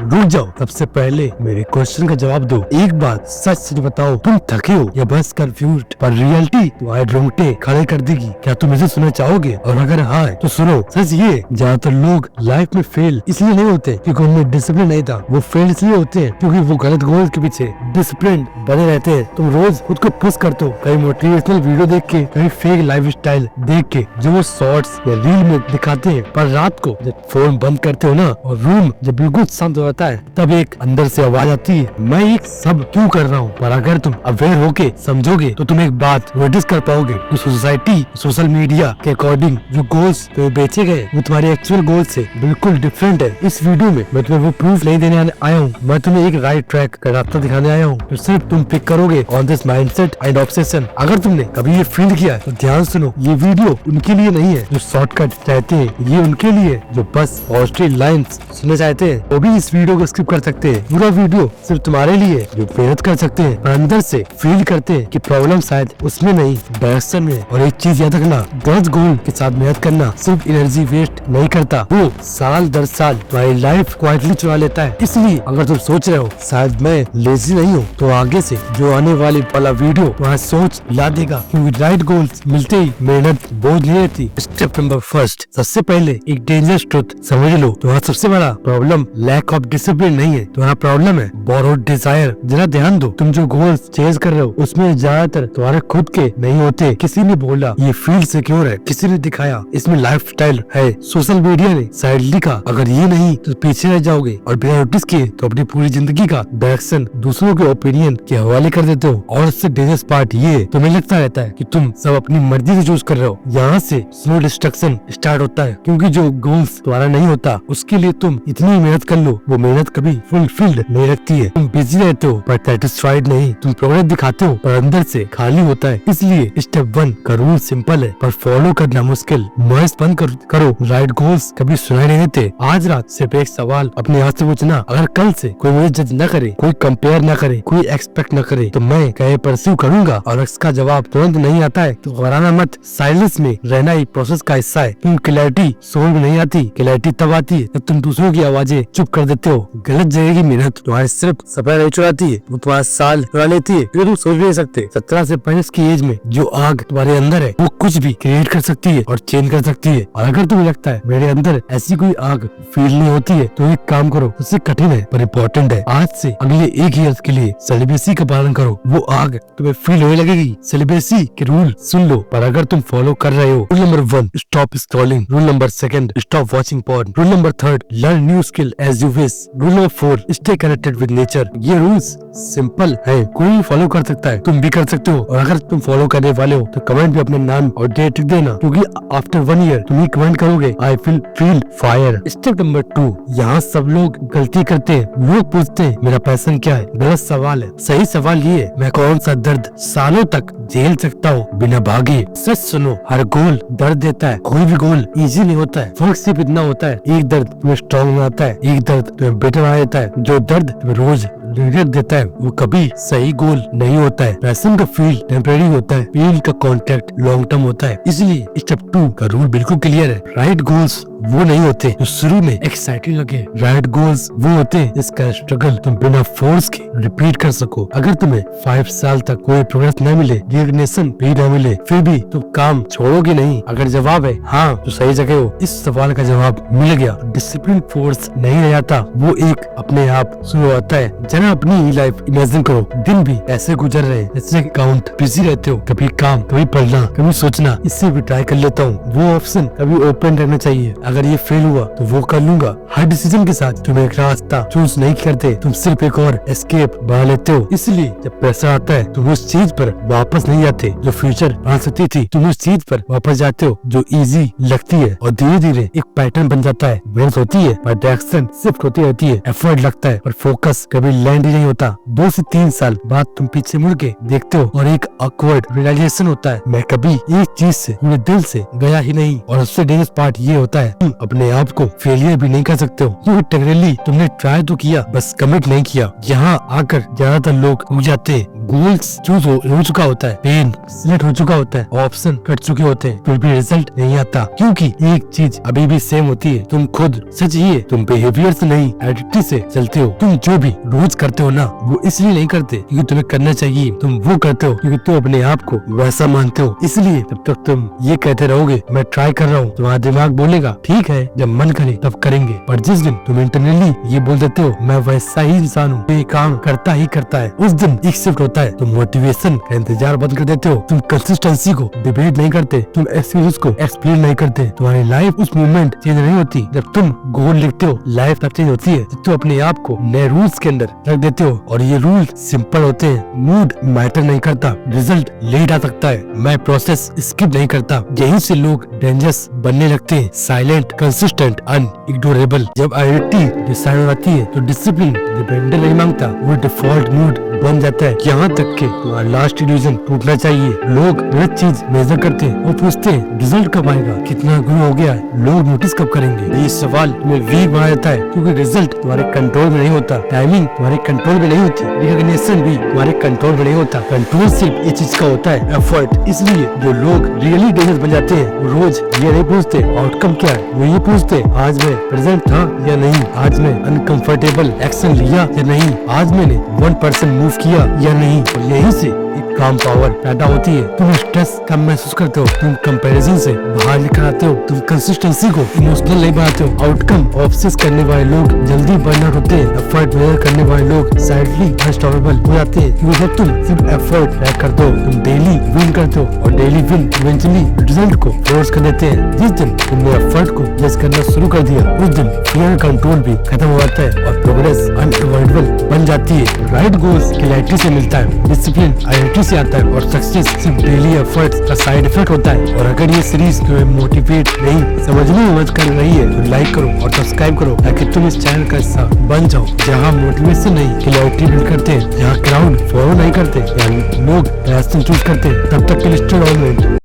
रुक जाओ, सबसे पहले मेरे क्वेश्चन का जवाब दो। एक बात सच सच बताओ, तुम थके हो या बस कंफ्यूज्ड? पर रियलिटी तुम्हारे रोंगटे खड़े कर देगी। क्या तुम इसे सुनना चाहोगे? और अगर हाँ तो सुनो। सच ये, ज्यादातर लोग लाइफ में फेल इसलिए नहीं होते क्योंकि उनमें डिसिप्लिन नहीं था, वो फेल इसलिए होते हैं क्योंकि वो गलत गोल के पीछे डिसिप्लिन बने रहते हैं। तुम रोज खुद को पुश करते हो, कहीं मोटिवेशनल वीडियो देख के, कहीं फेक लाइफ स्टाइल देख के जो वो शॉर्ट्स या रील में दिखाते हैं। पर रात को जब फोन बंद करते हो ना और रूम जब बिल्कुल शांत हो जाता है, तब एक अंदर से आवाज आती है, मैं ये सब क्यों कर रहा हूँ? पर अगर तुम अवेयर होके समझोगे तो तुम एक बात नोटिस कर पाओगे कि सोसाइटी, सोशल मीडिया के अकॉर्डिंग जो गोल्स तुम्हें बेचे गए वो तुम्हारे एक्चुअल गोल से बिल्कुल डिफरेंट है। इस वीडियो में मैं तुम्हें वो प्रूफ नहीं देने आया हूँ, मैं तुम्हें एक राइट ट्रैक का रास्ता दिखाने आया हूँ तो सिर्फ तुम पिक करोगे on this mindset and obsession. अगर तुमने कभी ये फील किया तो ध्यान सुनो, ये वीडियो उनके लिए नहीं है जो शॉर्टकट चाहते हैं, ये उनके लिए जो बस पॉजिटिव लाइंस सुनना चाहते हैं। वो भी इस वीडियो को स्किप कर सकते हैं। पूरा वीडियो सिर्फ तुम्हारे लिए जो मेहनत कर सकते हैं और अंदर से फील करते हैं कि प्रॉब्लम शायद उसमें नहीं डायरेक्शन में। और एक चीज याद रखना, गलत गोल के साथ मेहनत करना सिर्फ एनर्जी वेस्ट नहीं करता, वो साल दर साल तुम्हारी लाइफ क्वाइटली चुरा लेता है। इसलिए अगर तुम सोच रहे हो शायद मैं लेजी नहीं हूँ, तो आगे से जो आने वाली वाला वीडियो तुम्हारा सोच ला देगा, क्योंकि राइट गोल्स मिलते ही मेहनत बोझ नहीं रहती। स्टेप नंबर फर्स्ट, सबसे पहले एक डेंजरस ट्रुथ समझ लो, तुम्हारा सबसे बड़ा प्रॉब्लम लैक ऑफ डिसिप्लिन नहीं है, तुम्हारा प्रॉब्लम है बोरोड डिजायर। जरा ध्यान दो, तुम जो गोल्स चेज कर रहे हो उसमें ज्यादातर तुम्हारे खुद के नहीं होते। किसी ने बोला ये फील्ड सिक्योर है, किसी ने दिखाया इसमें लाइफस्टाइल है, सोशल मीडिया ने शायद लिखा। अगर ये नहीं तो पीछे रह जाओगे और बिना नोटिस किए तो अपनी पूरी जिंदगी का डायरेक्शन दूसरों के ओपिनियन के हवाले कर देते हो। और इससे डेंजरस पार्ट ये, तुम्हें लगता रहता है कि तुम सब अपनी मर्जी से चूज कर रहे हो। यहाँ से स्लो डिस्ट्रक्शन स्टार्ट होता है, क्योंकि जो गोल्स तुम्हारा नहीं होता उसके लिए तुम इतनी मेहनत कर लो, वो मेहनत कभी फुलफिल्ड नहीं रखती है। तुम बिजी रहते हो पर सेटिस्फाइड नहीं, तुम प्रोग्रेस दिखाते हो पर अंदर से खाली होता है। इसलिए स्टेप 1 का रूल सिंपल है पर फॉलो करना मुश्किल। नॉइस बंद करो, राइट गोल्स कभी सुनाई नहीं देते। आज रात सिर्फ एक सवाल अपने आप से पूछना, अगर कल से कोई मुझे जज न करे, कोई कंपेयर न करे, कोई एक्सपेक्ट न करे, तो मैं क्या परस्यू करूंगा? और इसका जवाब तुरंत नहीं आता है तो घबराना मत, साइलेंस में रहना ही प्रोसेस का हिस्सा है। तुम क्लैरिटी सोल में नहीं आती, क्लैरिटी तब आती है जब तुम दूसरों की आवाजें चुप कर देते हो। गलत जगह की मेहनत तुम्हारे सिर्फ समय नहीं चुराती है, वो तुम्हारा साल चुरा लेती है। तो तुम सोच भी नहीं सकते 17 से 35 की एज में जो आग तुम्हारे अंदर है वो कुछ भी क्रिएट कर सकती है और चेंज कर सकती है। और अगर तुम्हें लगता है मेरे अंदर ऐसी कोई आग फील नहीं होती है तो एक काम करो, उससे कठिन है पर इम्पोर्टेंट है। आज से अगले 1 ईयर के लिए सेलिब्रेसी का पालन करो, वो आग तुम्हें फील होने लगेगी। सेलिब्रेसी के रूल सुन लो, पर अगर तुम फॉलो कर रहे हो, rule number 1 stop scrolling, rule number 2 stop watching porn, rule number 3 learn new skill as you wish, rule number 4 stay connected with nature. ये रूल्स सिंपल है, कोई भी फॉलो कर सकता है, तुम भी कर सकते हो। और अगर तुम फॉलो करने वाले हो तो कमेंट में अपने नाम और डेट लिख देना, क्योंकि आफ्टर 1 ईयर तुम ही कमेंट करोगे I feel fire. Step number 2, यहाँ सब लोग गलती करते हैं। लोग पूछते हैं मेरा पैशन क्या है? गलत सवाल है, सही सवाल ये है मैं कौन सा दर्द सालों तक झेल सकता हूँ बिना भागे। सच सुनो, हर गोल दर्द देता है, कोई भी गोल इजी नहीं होता है। फर्क सिर्फ इतना होता है, एक दर्द तुम्हें स्ट्रॉन्ग बनाता है, एक दर्द तुम्हें बेटर बना देता है। जो दर्द तुम्हें रोज रिग्रेट देता है वो कभी सही गोल नहीं होता है। पैशन का फील टेम्परेरी होता है, पेन का कॉन्ट्रैक्ट लॉन्ग टर्म होता है। इसलिए स्टेप 2 का रूल बिल्कुल क्लियर है, राइट गोल्स वो नहीं होते जो शुरू में एक्साइटिंग लगे, राइट गोल्स वो होते हैं जिसका स्ट्रगल तुम बिना फोर्स के रिपीट कर सको। अगर तुम्हें 5 साल तक कोई प्रोग्रेस न मिले, रिकॉग्निशन भी न मिले, फिर भी तुम काम छोड़ोगे नहीं? अगर जवाब है हाँ तो सही जगह हो। इस सवाल का जवाब मिल गया, डिसिप्लिन फोर्स नहीं रह जाता, वो एक अपने आप शुरू होता है। जरा अपनी ही लाइफ इमेजिन करो, दिन भी ऐसे गुजर रहे हैं जैसे काउंट बिजी रहते हो, कभी काम, कभी पढ़ना, कभी सोचना इससे भी ट्राई कर लेता हूँ, वो ऑप्शन कभी ओपन रहना चाहिए। अगर ये फेल हुआ तो वो कर लूंगा। हर डिसीजन के साथ तुम एक रास्ता चूज नहीं करते, तुम सिर्फ एक और एस्केप बना लेते हो। इसलिए जब पैसा आता है तुम उस चीज पर वापस नहीं जाते जो फ्यूचर बना सकती थी, तुम उस चीज पर वापस जाते हो जो इजी लगती है। और धीरे धीरे एक पैटर्न बन जाता है, मेहनत होती है पर डायरेक्शन शिफ्ट होती रहती है, एफर्ट लगता है पर फोकस कभी लैंड ही नहीं होता। 2 से 3 साल बाद तुम पीछे मुड़ के देखते हो और एक ऑकवर्ड रियलाइजेशन होता है, मैं कभी एक चीज से पूरे दिल से गया ही नहीं। और उससे डेंजरस पार्ट ये होता है तुम अपने आप को फेलियर भी नहीं कर सकते हो, क्योंकि टेक्निकली तुमने ट्राई तो किया, बस कमिट नहीं किया। यहाँ आकर ज्यादातर लोग रुक जाते हैं। गोल्स चूज हो चुका होता है, पेन सिलेक्ट हो चुका होता है, ऑप्शन कट चुके होते हैं, फिर भी रिजल्ट नहीं आता, क्योंकि एक चीज अभी भी सेम होती है। तुम खुद सच ये तुम बिहेवियर से नहीं एटीट्यूड से चलते हो। तुम जो भी रोज करते हो ना, वो इसलिए नहीं करते क्योंकि तुम्हें करना चाहिए, तुम वो करते हो क्योंकि तुम अपने आप को वैसा मानते हो। इसलिए जब तक तुम ये कहते रहोगे मैं ट्राई कर रहा हूँ, तुम्हारा दिमाग बोलेगा ठीक है, जब मन करे तब करेंगे। पर जिस दिन तुम इंटरनली ये बोल देते हो मैं वैसा ही इंसान हूँ, ये काम करता ही करता है, उस दिन एक शिफ्ट होता है। तुम मोटिवेशन का इंतजार बंद कर देते हो, तुम कंसिस्टेंसी को डिबेट नहीं करते, तुम एक्सक्यूज को एक्सप्लेन नहीं करते। तुम्हारी लाइफ उस मोमेंट चेंज नहीं होती जब तुम गोल लिखते हो, लाइफ तब चेंज होती है जब तुम अपने आप को नए रूल्स के अंदर रख देते हो। और ये रूल सिंपल होते हैं, मूड मैटर नहीं करता, रिजल्ट लेट आ सकता है, मैं प्रोसेस स्किप नहीं करता। यहीं से लोग डेंजरस बनने लगते हैं, साइलेंट, कंसिस्टेंट, अनइग्नोरेबल। जब आइडेंटिटी डिसाइड हो जाती है तो डिसिप्लिन डिपेंडेंट नहीं मांगता, वो डिफॉल्ट मूड बन जाता है। यहाँ तक के तुम्हारा लास्ट इल्यूजन टूटना चाहिए। लोग गलत चीज मेजर करते हैं, वो पूछते हैं रिजल्ट कब आएगा, कितना ग्रो हो गया है, लोग नोटिस कब करेंगे। ये सवाल तुम्हें वीक बना देता है, क्योंकि रिजल्ट तुम्हारे कंट्रोल में नहीं होता, टाइमिंग तुम्हारे कंट्रोल में नहीं होती, रिकॉग्निशन भी तुम्हारे कंट्रोल में नहीं होता। कंट्रोल सिर्फ इस चीज का होता है, एफर्ट। इसलिए जो लोग रियली डेंजरस बन जाते हैं वो रोज ये नहीं पूछते आउटकम क्या है, वो ये पूछते आज मैं प्रेजेंट था या नहीं, आज मैं अनकंफर्टेबल एक्शन लिया या नहीं, आज मैंने 1% मूव किया या नहीं। और यहीं से एक काम पावर पैदा होती है। तुम स्ट्रेस कम महसूस करते हो, तुम कंपैरिजन से बाहर निकल आते हो, तुम कंसिस्टेंसी को इमोशनल नहीं बनाते हो। आउटकम ऑब्सेस करने वाले लोग जल्दी बर्नआउट होते हैं, एफर्ट मेजर करने वाले लोग साइडली अनस्टॉपेबल हो जाते हैं, क्योंकि जब तुम सिर्फ एफर्ट ट्रैक करते हो, तुम डेली विन करते हो, और डेली विन इवेंचुअली रिजल्ट को फोर्स कर देते हैं। जिस दिन तुमने एफर्ट को जज करना शुरू कर दिया, उस दिन फियर कंट्रोल भी खत्म हो जाता है और प्रोग्रेस अनअवॉइडेबल बन जाती है। राइट गोल्स क्लैरिटी से मिलता है, डिसिप्लिन आइडेंटिटी से आता है, और सक्सेस सिर्फ डेली एफर्ट्स का साइड इफेक्ट होता है। और अगर ये सीरीज तुम्हें मोटिवेट नहीं समझने में मदद कर रही है तो लाइक करो और सब्सक्राइब करो, ताकि तुम इस चैनल का हिस्सा बन जाओ, जहाँ मोटिवेशन नहीं क्लैरिटी बिल्ड करते हैं, जहाँ क्राउड फॉलो नहीं करते, यहाँ लोग पैशन चूज करते हैं। तब तक के लिए स्टे ऑन।